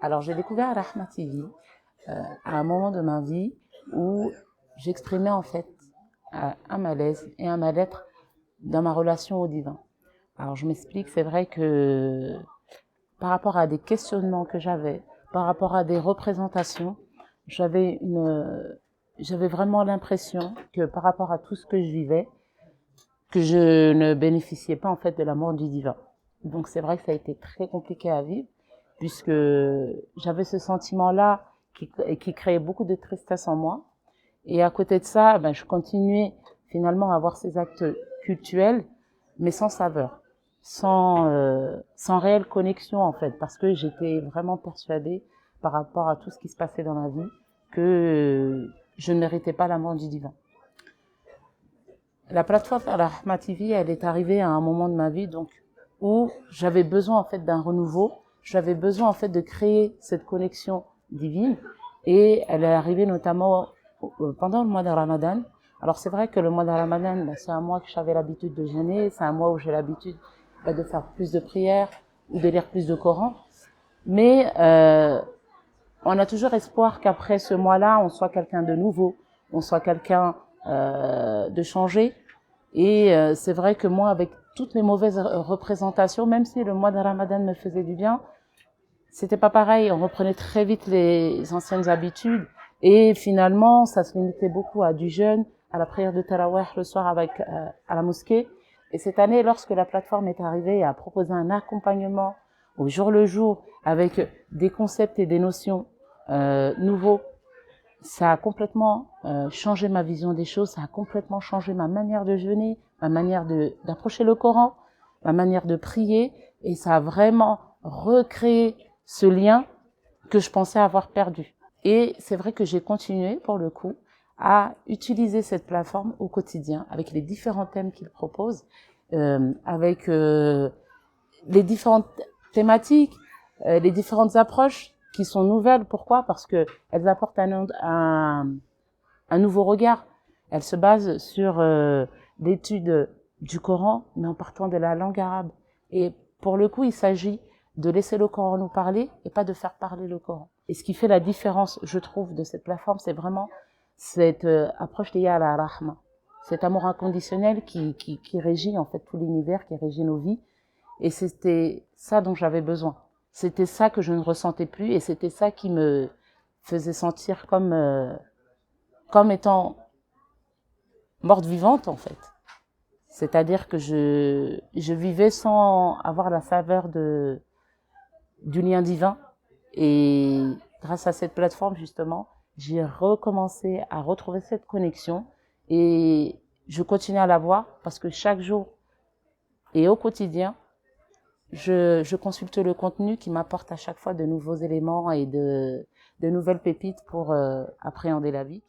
Alors, j'ai découvert Rahma TV à un moment de ma vie où j'exprimais en fait un malaise et un mal-être dans ma relation au divin. Alors, je m'explique, c'est vrai que par rapport à des questionnements que j'avais, par rapport à des représentations, j'avais vraiment l'impression que par rapport à tout ce que je vivais, que je ne bénéficiais pas en fait de l'amour du divin. Donc c'est vrai que ça a été très compliqué à vivre puisque j'avais ce sentiment-là qui créait beaucoup de tristesse en moi. Et à côté de ça, ben, je continuais finalement à avoir ces actes cultuels, mais sans saveur, sans réelle connexion en fait, parce que j'étais vraiment persuadée par rapport à tout ce qui se passait dans ma vie que je ne méritais pas l'amour du divin. La plateforme Rahma TV, elle est arrivée à un moment de ma vie donc où j'avais besoin en fait d'un renouveau, j'avais besoin en fait de créer cette connexion divine et elle est arrivée notamment pendant le mois de Ramadan. Alors c'est vrai que le mois de Ramadan, c'est un mois que j'avais l'habitude de jeûner, c'est un mois où j'ai l'habitude de faire plus de prières ou de lire plus de Coran, mais on a toujours espoir qu'après ce mois-là, on soit quelqu'un de nouveau, on soit quelqu'un de changé. Et c'est vrai que moi, avec toutes les mauvaises représentations, même si le mois de Ramadan me faisait du bien, c'était pas pareil. On reprenait très vite les anciennes habitudes et finalement, ça se limitait beaucoup à du jeûne, à la prière de Tarawih le soir à la mosquée. Et cette année, lorsque la plateforme est arrivée et a proposé un accompagnement au jour le jour avec des concepts et des notions nouveaux, ça a complètement changé ma vision des choses, ça a complètement changé ma manière de jeûner, ma manière d'approcher le Coran, ma manière de prier, et ça a vraiment recréé ce lien que je pensais avoir perdu. Et c'est vrai que j'ai continué, pour le coup, à utiliser cette plateforme au quotidien, avec les différents thèmes qu'il propose, avec les différentes thématiques, les différentes approches qui sont nouvelles. Pourquoi? Parce que elles apportent un nouveau regard. Elles se basent sur l'étude du Coran, mais en partant de la langue arabe. Et pour le coup, il s'agit de laisser le Coran nous parler et pas de faire parler le Coran. Et ce qui fait la différence, je trouve, de cette plateforme, c'est vraiment cette approche liée à la rahma, cet amour inconditionnel qui régit en fait tout l'univers, qui régit nos vies. Et c'était ça dont j'avais besoin. C'était ça que je ne ressentais plus et c'était ça qui me faisait sentir comme étant morte vivante en fait. C'est-à-dire que je vivais sans avoir la saveur du lien divin. Et grâce à cette plateforme justement, j'ai recommencé à retrouver cette connexion et je continue à l'avoir parce que chaque jour et au quotidien, je consulte le contenu qui m'apporte à chaque fois de nouveaux éléments et de nouvelles pépites pour appréhender la vie.